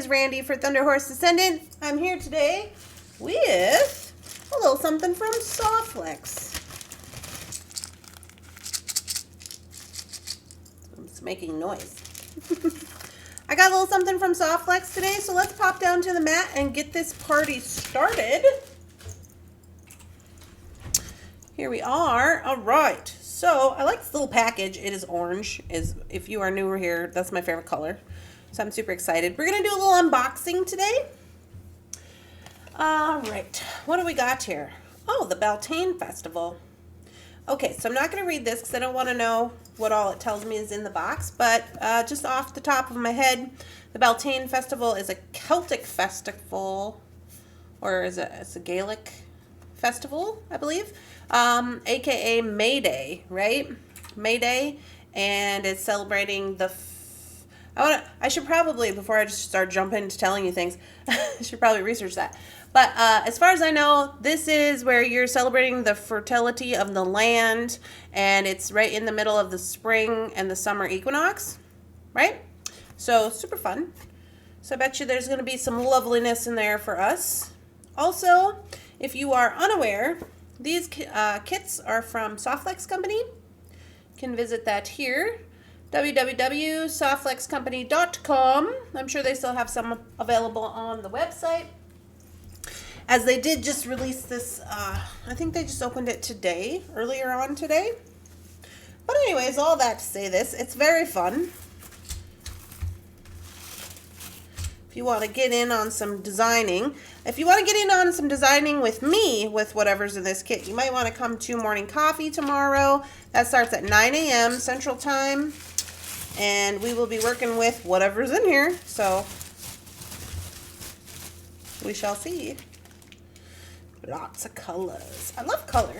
is Randee for Thunderhorse Descendant. I'm here today with a little something from Soflex. It's making noise. I got a little something from Soflex today, so let's pop down to the mat and get this party started. Here we are. All right. So I like this little package. It is orange. If you are newer here, that's my favorite color. So I'm super excited. We're going to do a little unboxing today. All right. What do we got here? Oh, the Beltane Festival. Okay, so I'm not going to read this because I don't want to know what all it tells me is in the box. But just off the top of my head, the Beltane Festival is a Celtic festival. Or it's a Gaelic festival, I believe. AKA May Day, right? May Day, and it's celebrating the. I should probably, before I just start jumping to telling you things, I should probably research that. But as far as I know, this is where you're celebrating the fertility of the land, and it's right in the middle of the spring and the summer equinox, right? So super fun. So I bet you there's going to be some loveliness in there for us. Also, if you are unaware, these kits are from Soflex Company. You can visit that here, www.soflexcompany.com. I'm sure they still have some available on the website. As they did just release this, I think they just opened it today, earlier on today. But anyways, all that to say this, it's very fun. If you want to get in on some designing, with me, with whatever's in this kit, you might want to come to morning coffee tomorrow. That starts at 9 a.m. Central Time. And we will be working with whatever's in here. So we shall see. Lots of colors. I love color.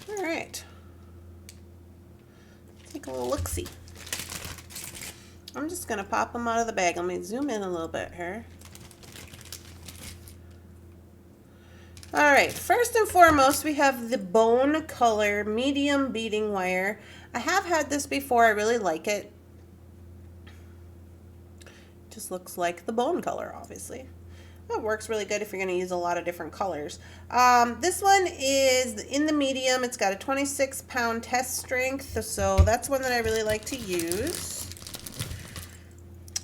All right. Take a little look-see. I'm just going to pop them out of the bag. Let me zoom in a little bit here. All right, first and foremost, we have the bone color medium beading wire. I have had this before. I really like it. Just looks like the bone color, obviously. It works really good if you're going to use a lot of different colors. This one is in the medium. It's got a 26-pound test strength, so that's one that I really like to use.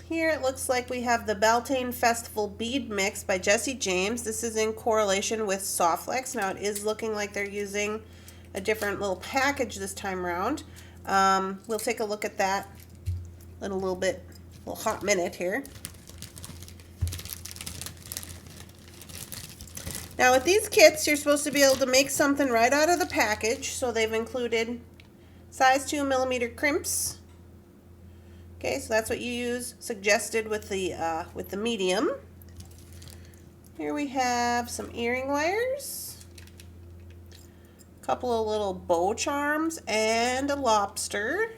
Here it looks like we have the Beltane Festival Bead Mix by Jesse James. This is in correlation with Soflex. Now it is looking like they're using a different little package this time around. We'll take a look at that in a little hot minute here. Now with these kits, you're supposed to be able to make something right out of the package. So they've included size 2mm crimps. Okay, so that's what you use, suggested with the medium. Here we have some earring wires, a couple of little bow charms, and a lobster.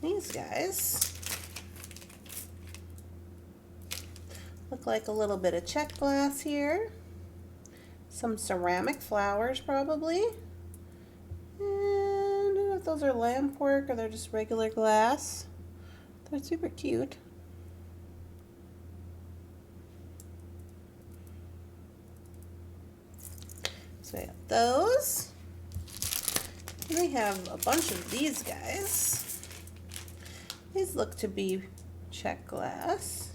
These guys look like a little bit of check glass here. Some ceramic flowers probably. And I don't know if those are lamp work or they're just regular glass. They're super cute. So we have those. And we have a bunch of these guys. These look to be check glass.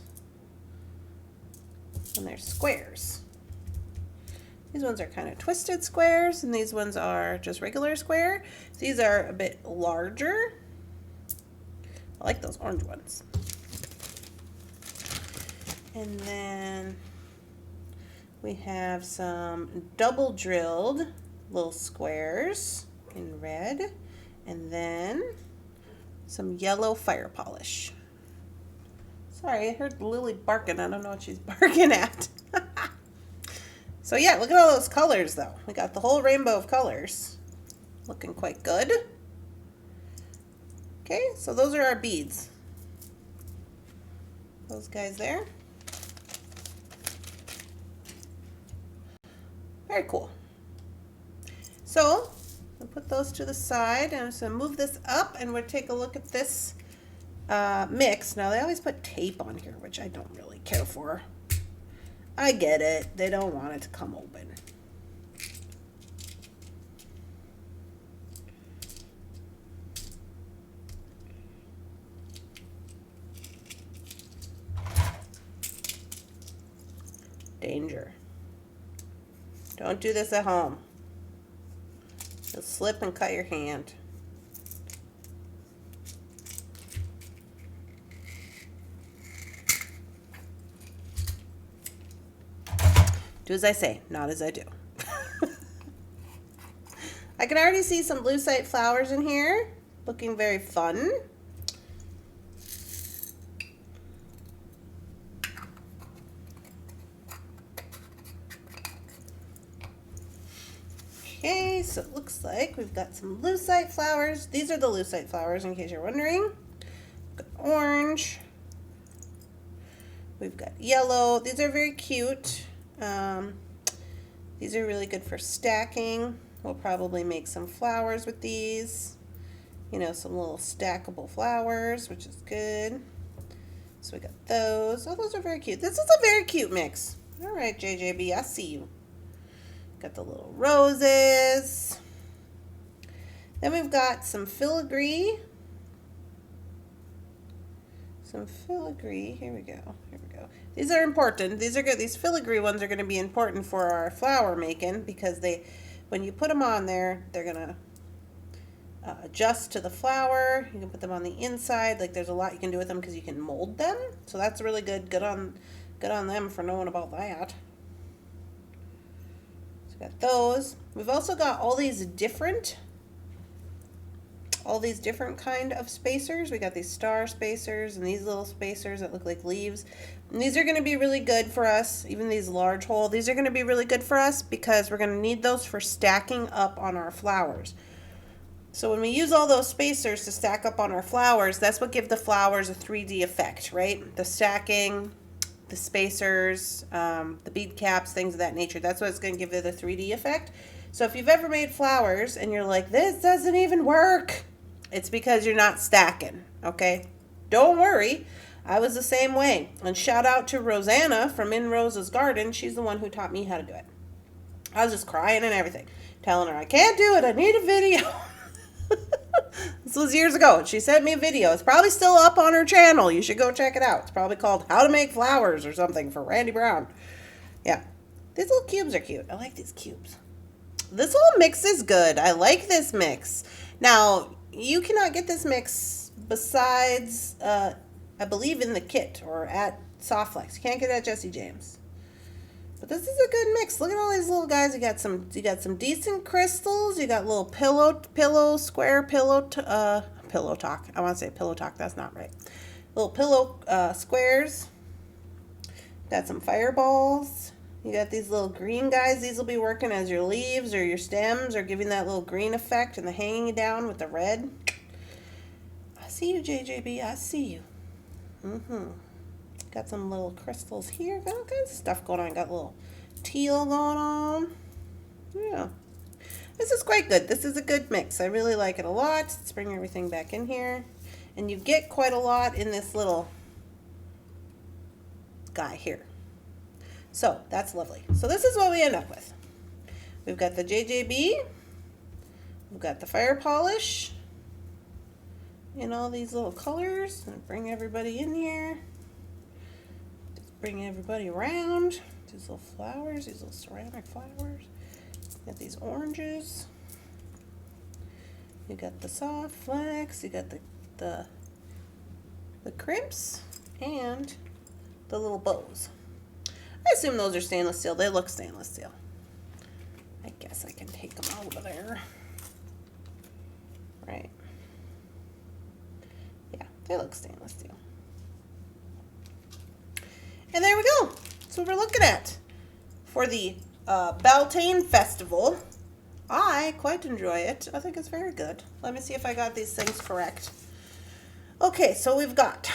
And they're squares. These ones are kind of twisted squares, and these ones are just regular square. These are a bit larger. I like those orange ones. And then we have some double drilled little squares in red, and then some yellow fire polish. Sorry, I heard Lily barking. I don't know what she's barking at. So yeah, look at all those colors though. We got the whole rainbow of colors. Looking quite good. Okay, so those are our beads. Those guys there. Very cool. So I'll put those to the side. And I'm just going to move this up and we'll take a look at this mix. Now they always put tape on here, which I don't really care for. I get it. They don't want it to come open. Danger. Don't do this at home. You'll slip and cut your hand. Do as I say, not as I do. I can already see some lucite flowers in here, looking very fun. Okay, so it looks like we've got some lucite flowers. These are the lucite flowers, in case you're wondering. We've got orange. We've got yellow. These are very cute. These are really good for stacking. We'll probably make some flowers with these. You know, some little stackable flowers, which is good. So we got those. Oh, those are very cute. This is a very cute mix. All right, JJB, I see you. Got the little roses. Then we've got some filigree. Some filigree. Here we go. Here we go. These are important. These are good. These filigree ones are going to be important for our flower making because they, when you put them on there, they're going to adjust to the flower. You can put them on the inside. Like there's a lot you can do with them because you can mold them. So that's really good. Good on them for knowing about that. So we got those. We've also got all these different kind of spacers. We got these star spacers and these little spacers that look like leaves. And these are going to be really good for us, even these large hole. These are going to be really good for us because we're going to need those for stacking up on our flowers. So when we use all those spacers to stack up on our flowers, that's what gives the flowers a 3D effect, right? The stacking, the spacers, the bead caps, things of that nature. That's what's going to give it a 3D effect. So if you've ever made flowers and you're like, this doesn't even work, it's because you're not stacking, okay? Don't worry. I was the same way. And shout out to Rosanna from In Rosa's Garden. She's the one who taught me how to do it. I was just crying and everything, telling her, I can't do it. I need a video. This was years ago. She sent me a video. It's probably still up on her channel. You should go check it out. It's probably called How to Make Flowers or something for Randee Brown. Yeah. These little cubes are cute. I like these cubes. This little mix is good. I like this mix. Now, you cannot get this mix besides, I believe, in the kit or at Softflex. You can't get it at Jesse James. But this is a good mix. Look at all these little guys. You got some decent crystals. You got little square pillow talk. I want to say pillow talk. That's not right. Little pillow squares. Got some fireballs. You got these little green guys. These will be working as your leaves or your stems or giving that little green effect and the hanging down with the red. I see you, JJB. I see you. Got some little crystals here. Got all kinds of stuff going on. Got a little teal going on. Yeah. This is quite good. This is a good mix. I really like it a lot. Let's bring everything back in here. And you get quite a lot in this little guy here. So that's lovely. So this is what we end up with. We've got the JJB. We've got the fire polish. In all these little colors. And bring everybody in here. Just bring everybody around. These little flowers. These little ceramic flowers. Got these oranges. You got the soft flex. You got the crimps. And the little bows. I assume those are stainless steel. They look stainless steel. I guess I can take them out of there. Right. Yeah, they look stainless steel. And there we go. That's what we're looking at for the Beltane Festival. I quite enjoy it. I think it's very good. Let me see if I got these things correct. Okay, so we've got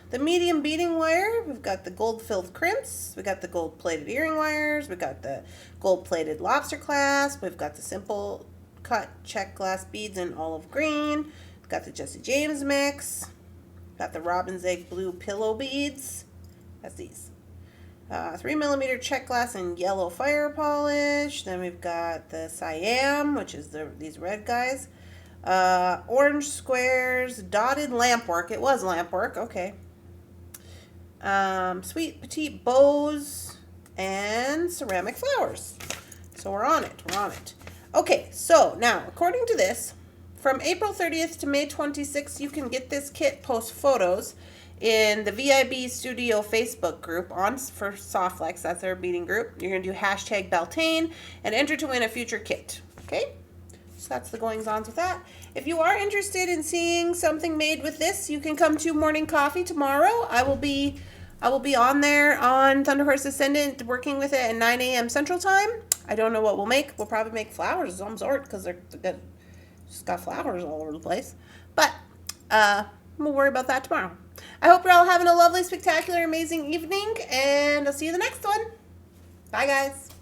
the medium beading wire, we've got the gold-filled crimps, we got the gold-plated earring wires, we got the gold-plated lobster clasp, we've got the simple cut check glass beads in olive green. Got the Jesse James mix. Got the Robin's Egg blue pillow beads. That's these. 3mm check glass and yellow fire polish. Then we've got the Siam, which is these red guys. Orange squares, dotted lamp work. It was lamp work, okay. Sweet petite bows and ceramic flowers. So we're on it. Okay, so now according to this, from April 30th to May 26th, you can get this kit, post photos in the VIB Studio Facebook group for Softlex. That's their beading group. You're going to do hashtag Beltane and enter to win a future kit. Okay? So that's the goings-ons with that. If you are interested in seeing something made with this, you can come to Morning Coffee tomorrow. I will be on there on Thunderhorse Descendant working with it at 9 a.m. Central Time. I don't know what we'll make. We'll probably make flowers of some sort because they're just got flowers all over the place. But we'll worry about that tomorrow. I hope you're all having a lovely, spectacular, amazing evening, and I'll see you the next one. Bye, guys.